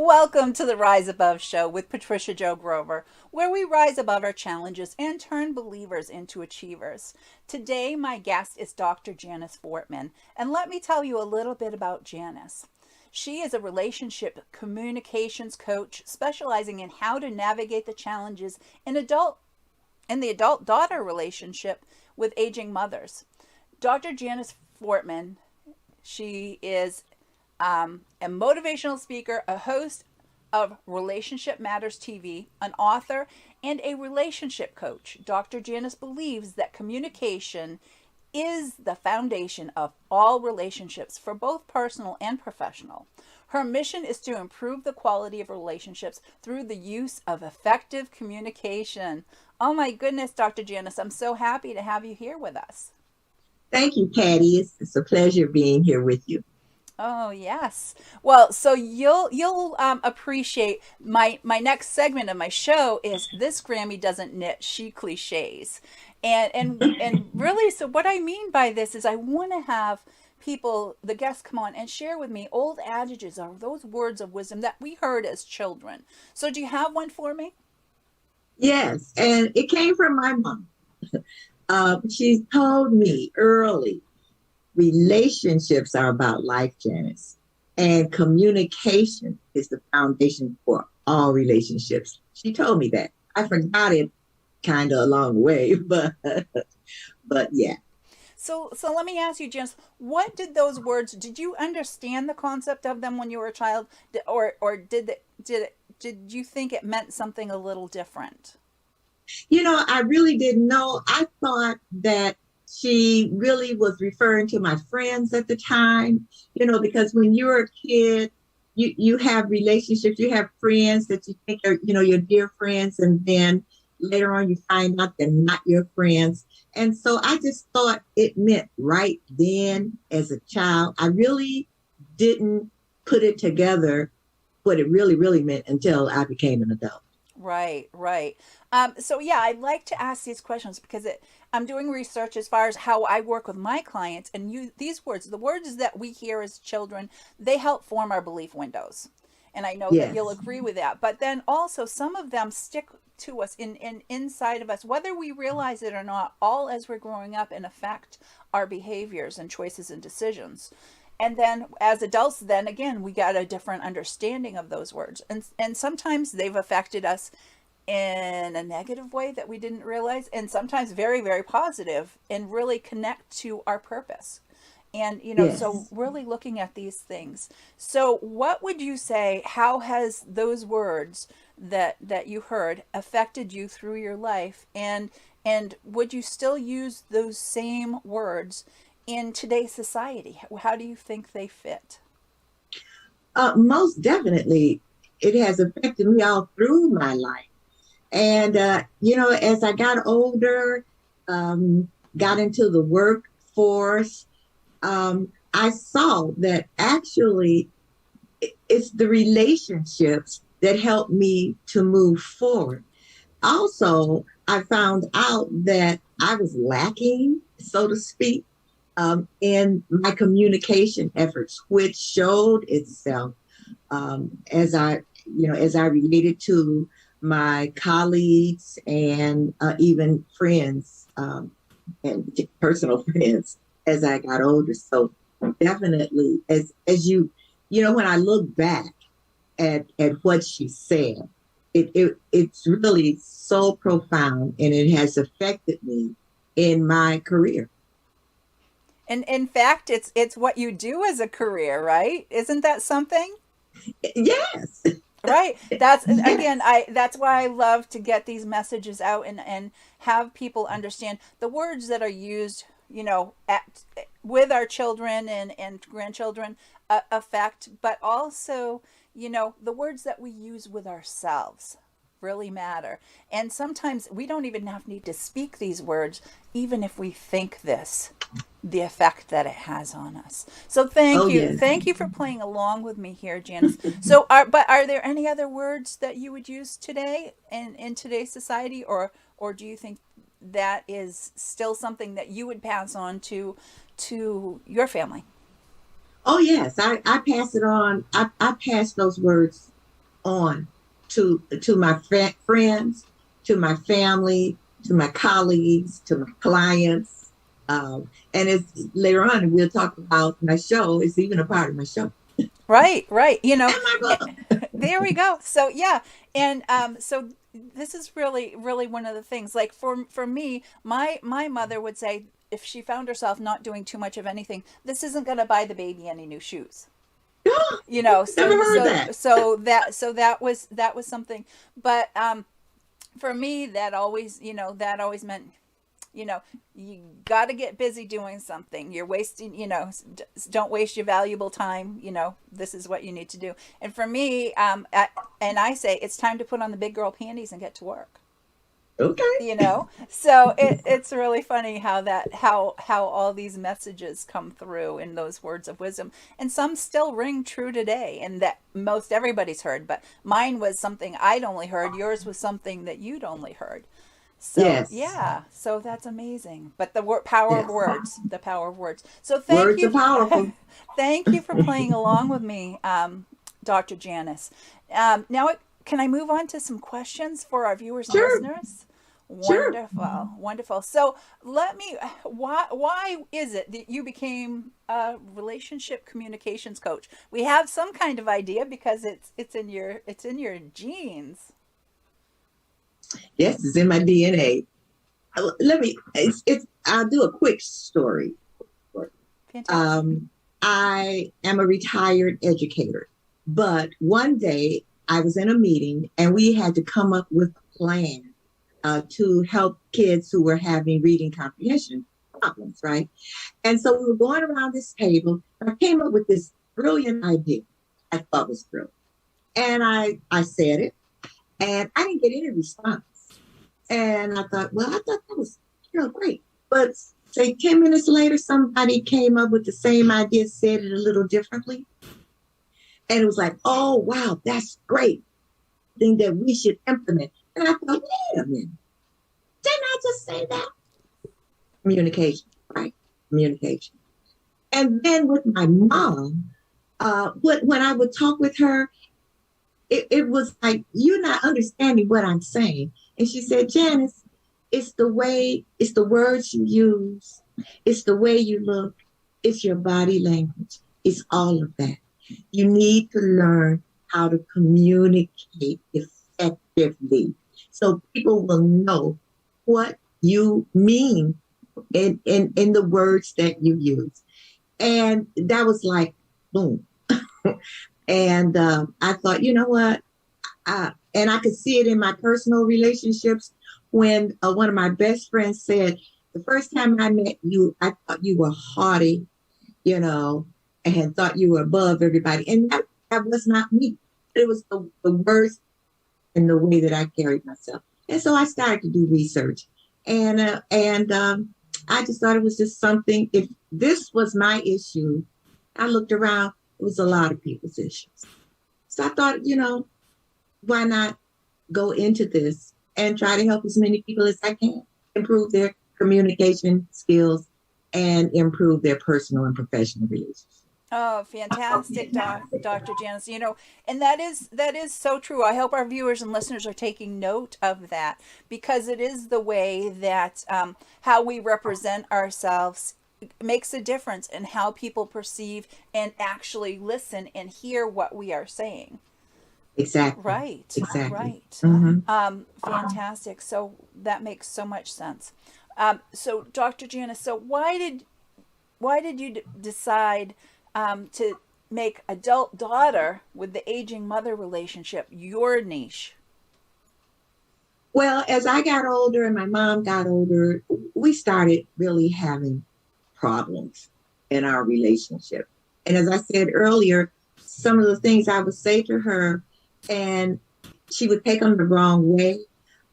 Welcome to the Rise Above Show with Patricia Jo Grover, where we rise above our challenges and turn believers into achievers. Today, my guest is Dr. Janice Fortman, and let me tell you a little bit about Janice. She is a relationship communications coach specializing in how to navigate the challenges in the adult daughter relationship with aging mothers. Dr. Janice Fortman, she is a motivational speaker, a host of Relationship Matters TV, an author, and a relationship coach. Dr. Janice believes that communication is the foundation of all relationships for both personal and professional. Her mission is to improve the quality of relationships through the use of effective communication. Oh my goodness, Dr. Janice, I'm so happy to have you here with us. Thank you, Patty. It's a pleasure being here with you. Oh yes. Well, so you'll appreciate my next segment of my show is this Grammy doesn't knit, she cliches, and really, so what I mean by this is I want to have people, the guests, come on and share with me old adages or those words of wisdom that we heard as children. So, do you have one for me? Yes, and it came from my mom. She told me early relationships are about life, Janice, and communication is the foundation for all relationships. She told me that. I forgot it kind of along the way, but yeah. So let me ask you, James, what did those words? Did you understand the concept of them when you were a child, or did you think it meant something a little different? I really didn't know. I thought that she really was referring to my friends at the time, because when you're a kid, you have relationships, you have friends that you think are, your dear friends, and then later on you find out they're not your friends. And so I just thought it meant right then as a child. I really didn't put it together what it really, really meant until I became an adult. Right, right. So yeah, I like to ask these questions because I'm doing research as far as how I work with my clients, and these words, the words that we hear as children, they help form our belief windows. And I know that you'll Yes. agree with that. But then also some of them stick to us in inside of us, whether we realize it or not, all as we're growing up and affect our behaviors and choices and decisions. And then as adults, then again, we got a different understanding of those words. And sometimes they've affected us in a negative way that we didn't realize, and sometimes very, very positive and really connect to our purpose. And, so Yes. really looking at these things. So what would you say, how has those words that you heard affected you through your life? And would you still use those same words in today's society? How do you think they fit? Most definitely, it has affected me all through my life. And, as I got older, got into the workforce, I saw that actually it's the relationships that helped me to move forward. Also, I found out that I was lacking, so to speak, in my communication efforts, which showed itself as I related to my colleagues and even friends and personal friends as I got older. So definitely, as when I look back at what she said, it's really so profound, and it has affected me in my career. And in fact, it's what you do as a career, right? Isn't that something? Yes. Right. That's again, Yes. I that's why I love to get these messages out and have people understand the words that are used, with our children and grandchildren affect, but also, the words that we use with ourselves really matter. And sometimes we don't even need to speak these words, even if we think this, the effect that it has on us. So Oh, yes. thank you for playing along with me here, Janice. So, are there any other words that you would use today in today's society, or do you think that is still something that you would pass on to your family? Oh, yes. I pass it on. I pass those words on to my friends, to my family, to my colleagues, to my clients. And it's later on we'll talk about my show. It's even a part of my show Right, right. and my book. There we go. So yeah, and so this is really, really one of the things. Like for me, my mother would say if she found herself not doing too much of anything, this isn't going to buy the baby any new shoes. Never So heard that. that was something. But for me, that always meant you got to get busy doing something. You're wasting, don't waste your valuable time. This is what you need to do. And for me, and I say it's time to put on the big girl panties and get to work. Okay. So it's really funny how all these messages come through in those words of wisdom, and some still ring true today, and that most everybody's heard, but mine was something I'd only heard, yours was something that you'd only heard. So Yes. yeah, so that's amazing. But the power of Yes. words, the power of words. So thank Words are you, powerful. thank you for playing along with me, Dr. Janice. Now, can I move on to some questions for our viewers and Sure. listeners? Sure. Wonderful, wonderful. So let me. Why is it that you became a relationship communications coach? We have some kind of idea because it's in your genes. Yes, it's in my DNA. Let me. It's. I'll do a quick story. Fantastic. I am a retired educator, but one day I was in a meeting and we had to come up with a plan to help kids who were having reading comprehension problems, right? And so we were going around this table. And I came up with this brilliant idea. I thought was brilliant, and I said it, and I didn't get any response. And I thought, well, I thought that was great, but say 10 minutes later, somebody came up with the same idea, said it a little differently. And it was like, oh, wow, that's great. Thing that we should implement. And I thought, wait a minute. Didn't I just say that? Communication, right? Communication. And then with my mom, when I would talk with her, it was like, you're not understanding what I'm saying. And she said, Janice, it's the words you use, it's the way you look, it's your body language, it's all of that. You need to learn how to communicate effectively so people will know what you mean in the words that you use. And that was like, boom. And I thought, you know what? And I could see it in my personal relationships when one of my best friends said, the first time I met you, I thought you were haughty, and thought you were above everybody. And that was not me. It was the words and the way that I carried myself. And so I started to do research. And I just thought it was just something, if this was my issue, I looked around, it was a lot of people's issues. So I thought, why not go into this and try to help as many people as I can improve their communication skills and improve their personal and professional relationships. Oh, fantastic, Dr. Janice. And that is so true. I hope our viewers and listeners are taking note of that, because it is the way that how we represent ourselves makes a difference in how people perceive and actually listen and hear what we are saying. Exactly. Right. Exactly. Right. Fantastic. So that makes so much sense. So Dr. Janice, so why did you decide to make adult daughter with the aging mother relationship your niche? Well, as I got older and my mom got older, we started really having problems in our relationship. And as I said earlier, some of the things I would say to her, and she would take them the wrong way.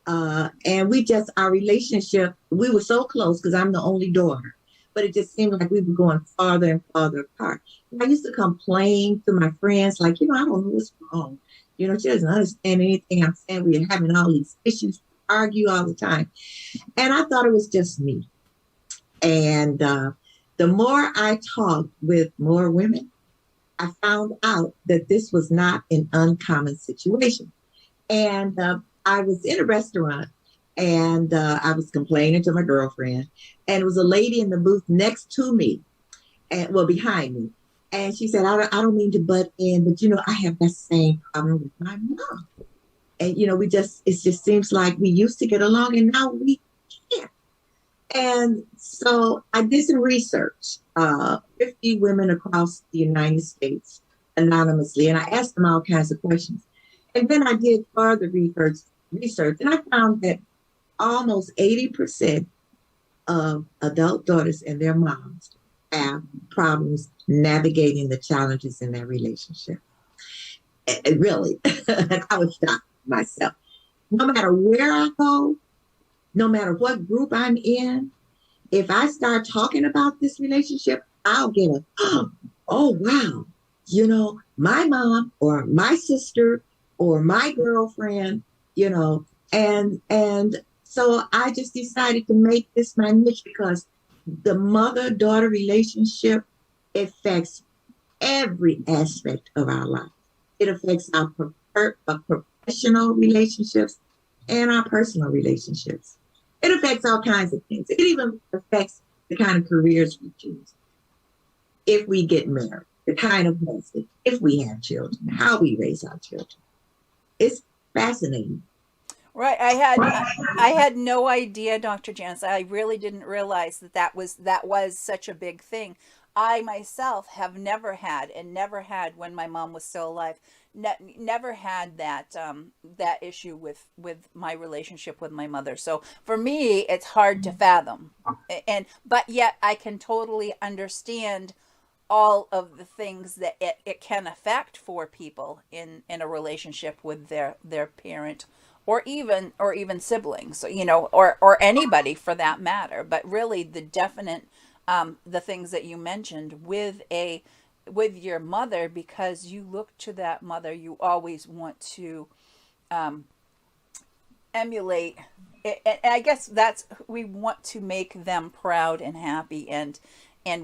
And our relationship, we were so close because I'm the only daughter, but it just seemed like we were going farther and farther apart. And I used to complain to my friends, like, I don't know what's wrong. She doesn't understand anything I'm saying. We're having all these issues, argue all the time. And I thought it was just me. And the more I talked with more women, I found out that this was not an uncommon situation. And I was in a restaurant and I was complaining to my girlfriend. And it was a lady in the booth next to me, and well, behind me. And she said, I don't mean to butt in, but I have that same problem with my mom. And, it just seems like we used to get along and now we can't. And so I did some research, 50 women across the United States anonymously, and I asked them all kinds of questions. And then I did further research, and I found that almost 80% of adult daughters and their moms have problems navigating the challenges in their relationship. Really, I was shocked myself. No matter where I go, no matter what group I'm in, if I start talking about this relationship, I'll get a, oh, wow, my mom or my sister or my girlfriend, and so I just decided to make this my niche because the mother-daughter relationship affects every aspect of our life. It affects our professional relationships and our personal relationships. It affects all kinds of things. It even affects the kind of careers we choose. If we get married, the kind of husband, if we have children, how we raise our children. It's fascinating. Right. I had no idea, Dr. Janice. I really didn't realize that was such a big thing. I myself have never had when my mom was still alive, never had that issue with my relationship with my mother. So for me, it's hard to fathom. And but yet I can totally understand all of the things that it can affect for people in a relationship with their parent, or even siblings, or anybody for that matter. But really the definite, the things that you mentioned with your mother, because you look to that mother, you always want to emulate it, and I guess that's, we want to make them proud and happy, and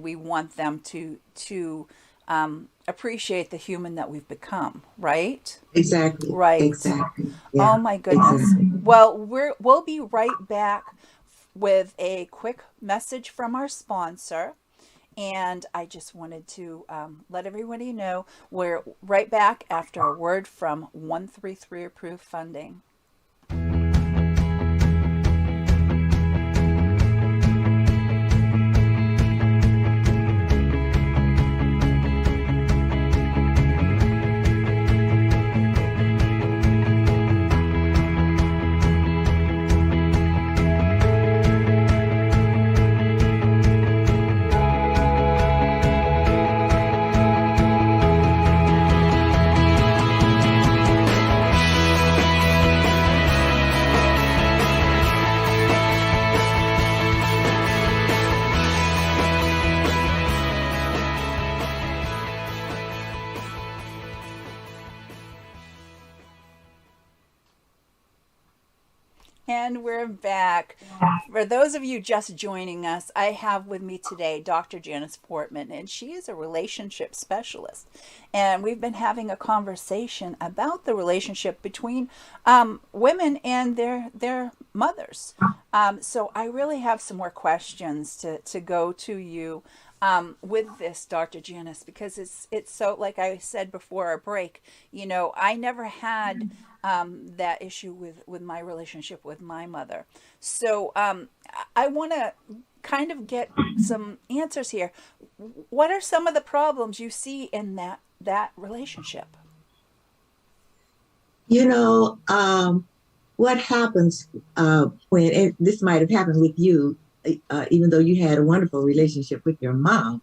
we want them to appreciate the human that we've become, right? Exactly. Right. Exactly. Oh Yeah. my goodness. Exactly. Well, we'll be right back with a quick message from our sponsor. And I just wanted to let everybody know we're right back after a word from 133 Approved Funding. And we're back. For those of you just joining us, I have with me today Dr. Janice Fortman, and she is a relationship specialist. And we've been having a conversation about the relationship between women and their mothers. So I really have some more questions to go to you with this, Dr. Janice, because it's so, like I said before our break, I never had that issue with my relationship with my mother. So I want to kind of get some answers here. What are some of the problems you see in that relationship? You know, what happens when, and this might have happened with you, even though you had a wonderful relationship with your mom,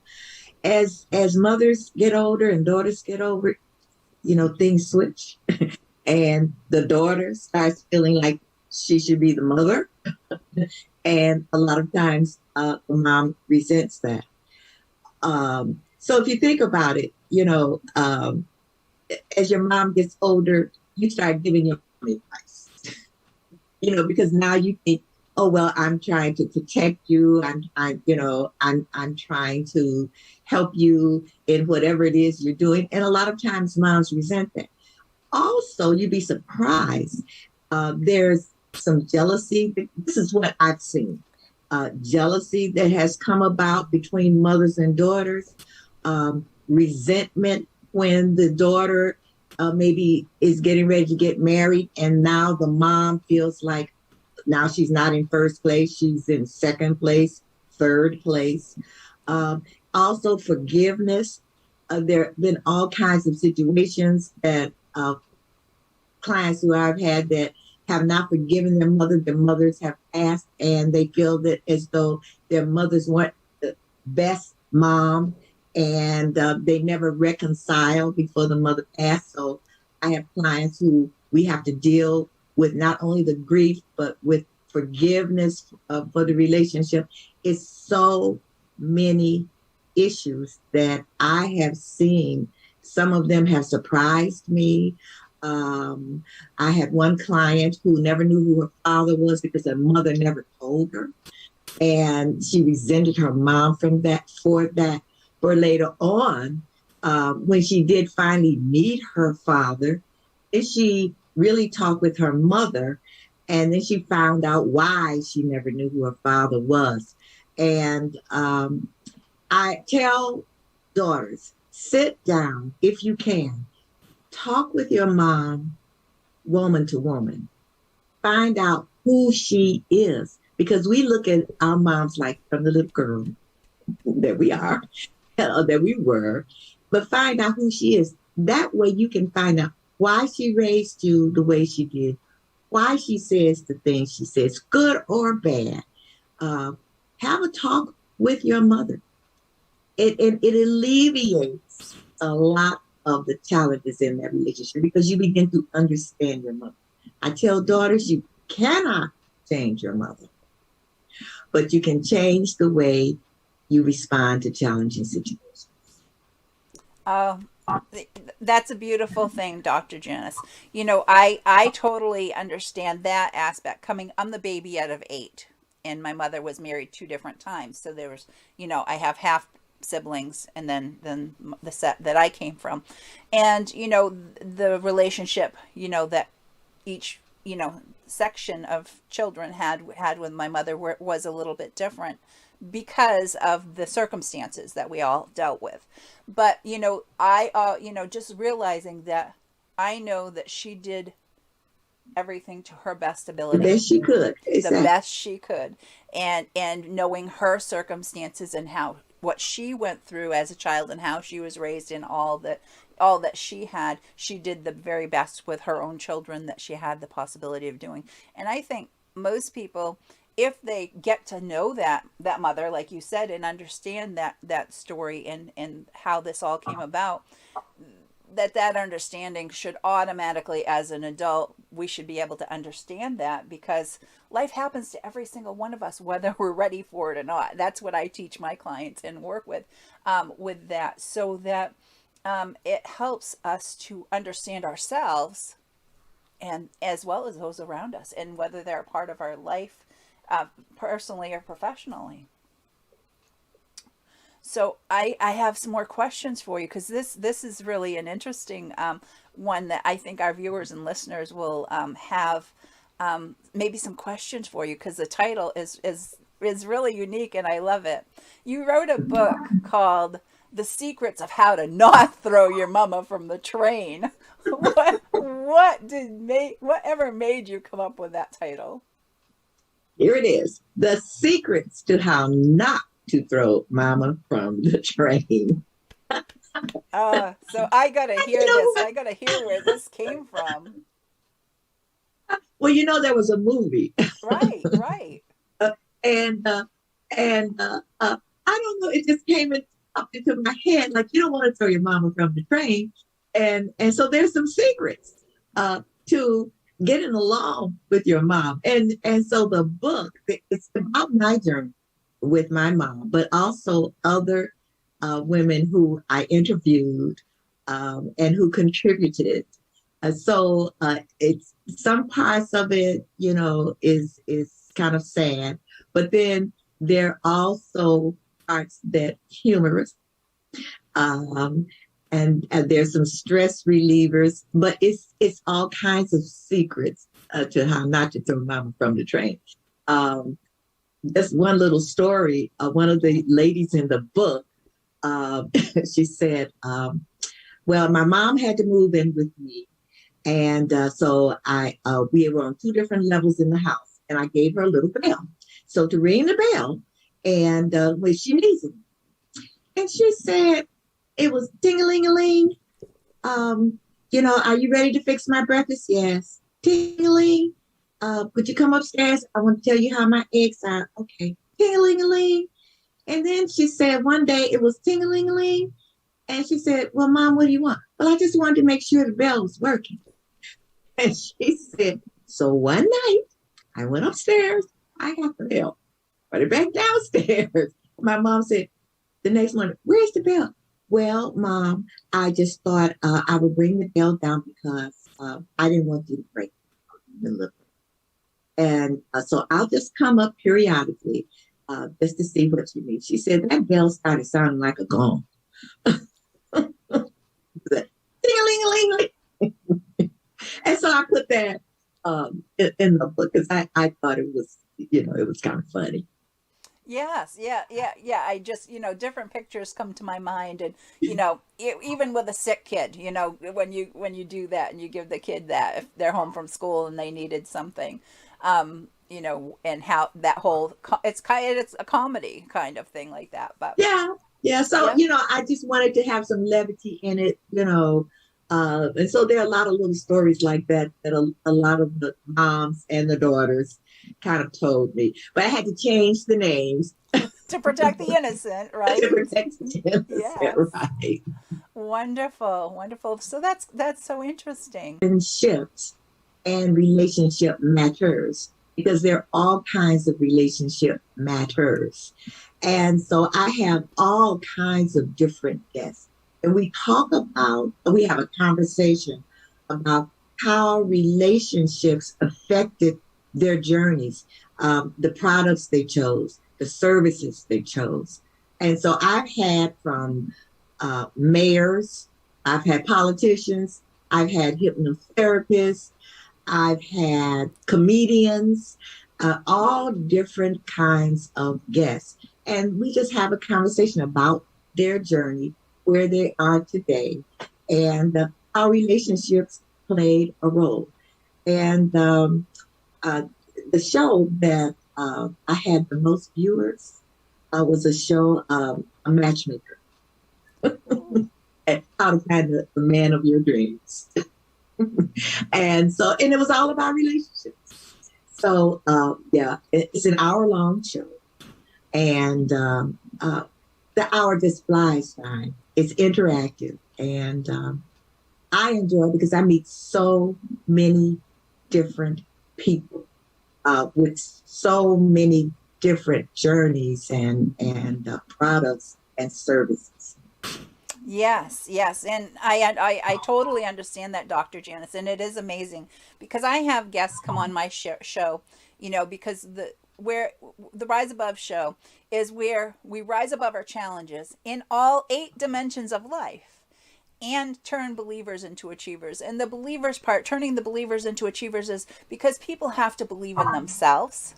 as mothers get older and daughters get older, things switch, and the daughter starts feeling like she should be the mother, and a lot of times the mom resents that. So if you think about it, as your mom gets older, you start giving your mom advice, because now you think oh well, I'm trying to protect you. I'm trying to help you in whatever it is you're doing. And a lot of times moms resent that. Also, you'd be surprised. There's some jealousy. This is what I've seen. Jealousy that has come about between mothers and daughters, resentment when the daughter maybe is getting ready to get married, and now the mom feels like now she's not in first place, she's in second place, third place. Um, Also, forgiveness. There have been all kinds of situations that clients who I've had that have not forgiven their mother. Their mothers have passed, and they feel that as though their mothers weren't the best mom, and they never reconciled before the mother passed. So I have clients who we have to deal with not only the grief, but with forgiveness for the relationship. It's so many issues that I have seen. Some of them have surprised me. um, I had one client who never knew who her father was because her mother never told her, and she resented her mom from that for that. For later on, when she did finally meet her father, then she really talked with her mother, and then she found out why she never knew who her father was. And I tell daughters, sit down if you can, talk with your mom woman to woman. Find out who she is. Because we look at our moms like from the little girl that we are, that we were, but find out who she is. That way you can find out why she raised you the way she did, why she says the things she says, good or bad. Uh, have a talk with your mother. It alleviates a lot of the challenges in that relationship because you begin to understand your mother. I tell daughters, you cannot change your mother, but you can change the way you respond to challenging situations. Oh, that's a beautiful thing, Dr. Janice. I totally understand that aspect. I'm the baby out of eight, and my mother was married two different times. So there was, I have half siblings, and then the set that I came from, and the relationship, that each section of children had with my mother was a little bit different because of the circumstances that we all dealt with. But I just realizing that I know that she did everything to her best The ability, best she could. the Exactly. best she could, and knowing her circumstances and how what she went through as a child and how she was raised in all that she had, she did the very best with her own children that she had the possibility of doing. And I think most people, if they get to know that mother, like you said, and understand that story and how this all came about, that understanding should automatically, as an adult, we should be able to understand that, because life happens to every single one of us whether we're ready for it or not. That's what I teach my clients and work with that, so that it helps us to understand ourselves and as well as those around us, and whether they're a part of our life, personally or professionally. So I have some more questions for you, because this is really an interesting one that I think our viewers and listeners will have maybe some questions for you, because the title is really unique and I love it. You wrote a book called "The Secrets of How to Not Throw Your Mama from the Train." Whatever made you come up with that title? Here it is. The secrets to how not to throw mama from the train. So I gotta You hear know this. what? I gotta hear where this came from. Well, there was a movie, Right, right. and I don't know. It just came up into my head like you don't want to throw your mama from the train, and so there's some secrets to getting along with your mom, and so the book it's about my journey with my mom, but also other women who I interviewed and who contributed. So it's some parts of it, is kind of sad. But then there are also parts that humorous. Um, and there's some stress relievers, but it's all kinds of secrets to how not to throw mama from the train. Um, just one little story. One of the ladies in the book, she said, "Well, my mom had to move in with me, and so I we were on two different levels in the house, and I gave her a little bell, so to ring the bell, and when she needs it, and she said it was ding-a-ling-a-ling. Um, are you ready to fix my breakfast? Yes. Ting-a-ling. Could you come upstairs? I want to tell you how my eggs are. Okay. Ting-a-ling-a-ling. And then she said one day it was ting-a-ling-a-ling. And she said, well, Mom, what do you want? Well, I just wanted to make sure the bell was working. And she said, so one night I went upstairs. I got the bell. Put it back downstairs. My mom said, the next morning, where's the bell? Well, Mom, I just thought I would bring the bell down because I didn't want you to break the middle. And so I'll just come up periodically just to see what you need. She said that bell started sounding like a gong. Ding-a-ling-a-ling. And so I put that in the book because I thought it was, it was kind of funny. Yes, yeah. I just, different pictures come to my mind, and even with a sick kid, when you do that and you give the kid that if they're home from school and they needed something, and how that whole it's a comedy kind of thing like that. But yeah. So yeah, I just wanted to have some levity in it, and so there are a lot of little stories like that a lot of the moms and the daughters kind of told me, but I had to change the names to protect the innocent, to right? protect the innocent, Yes. right? Wonderful, wonderful. So that's so interesting. Relationships and relationship matters because there are all kinds of relationship matters. And so I have all kinds of different guests. And we have a conversation about how relationships affected their journeys, the products they chose, the services they chose. And so I've had from mayors, I've had politicians, I've had hypnotherapists, I've had comedians, all different kinds of guests. And we just have a conversation about their journey, where they are today, and how relationships played a role. And the show that I had the most viewers was a show, A Matchmaker, and how to find the man of your dreams. And it was all about relationships. So, it's an hour-long show. And the hour just flies by. It's interactive. And I enjoy it because I meet so many different people with so many different journeys and products and services. Yes, and I totally understand that, Dr. Janice, and it is amazing because I have guests come on my show, because the Rise Above show is where we rise above our challenges in all 8 dimensions of life and turn believers into achievers. And the believers part, turning the believers into achievers, is because people have to believe in themselves,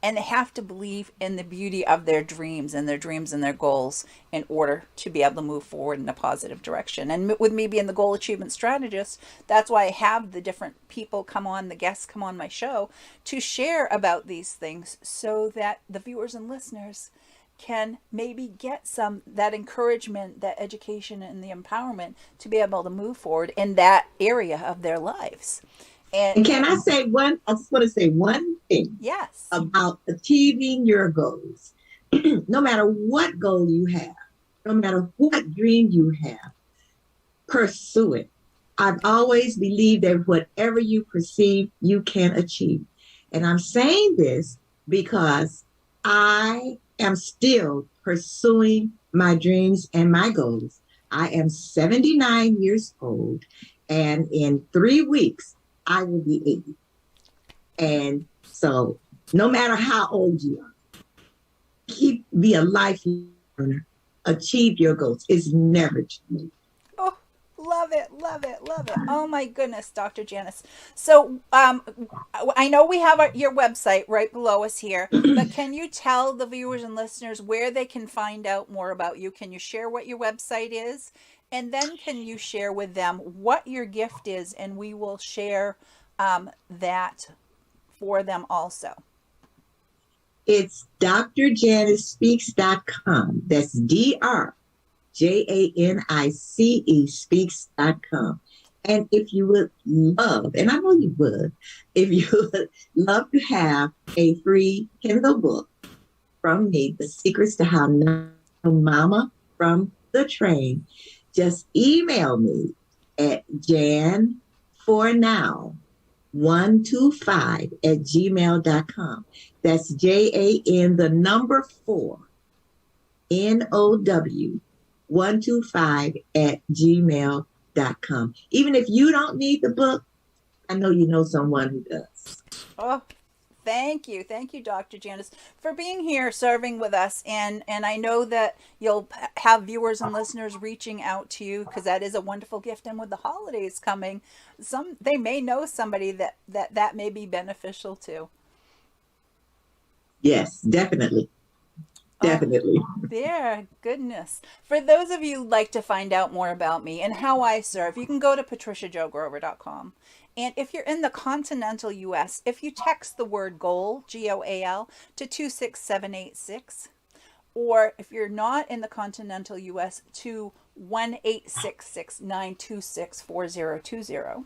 and they have to believe in the beauty of their dreams and their goals in order to be able to move forward in a positive direction. And with me being the goal achievement strategist, that's why I have the different people come on, the guests come on my show to share about these things so that the viewers and listeners can maybe get that encouragement, that education, and the empowerment to be able to move forward in that area of their lives. And can I say I just want to say one thing Yes. about achieving your goals. No matter what goal you have, no matter what dream you have, pursue it. I've always believed that whatever you perceive, you can achieve. And I'm saying this because I am still pursuing my dreams and my goals. I am 79 years old, and in 3 weeks, I will be 80. And so No matter how old you are, be a life learner. Achieve your goals. It's never too late. Oh, love it, love it, love it. Oh my goodness, Dr. Janice. So, I know we have your website right below us here, but can you tell the viewers and listeners where they can find out more about you? Can you share what your website is? And then can you share with them what your gift is? And we will share that for them also. It's drjanicespeaks.com. That's DRJANICE speaks.com. And if you would love, and I know you would, if you would love to have a free Kindle book from me, The Secrets to How Not to Mama from the Train, just email me at jan4now125@gmail.com. That's JAN, the number 4, NOW125@gmail.com. Even if you don't need the book, I know you know someone who does. Oh, thank you. Thank you, Dr. Janice, for being here, serving with us. And I know that you'll have viewers and listeners reaching out to you because that is a wonderful gift. And with the holidays coming, they may know somebody that may be beneficial to. Yes, definitely. Definitely. There, goodness. For those of you who'd like to find out more about me and how I serve, you can go to patriciajogrover.com. And if you're in the continental US, if you text the word GOAL, GOAL, to 26786, or if you're not in the continental US, to 1-866-926-4020.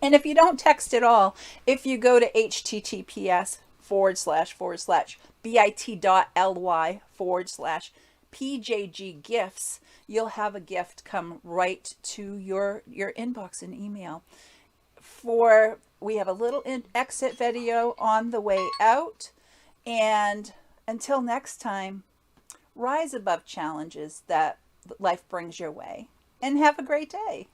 And if you don't text at all, if you go to https://bit.ly/PJG gifts, you'll have a gift come right to your inbox and email. We have a little exit video on the way out. And until next time, rise above challenges that life brings your way and have a great day.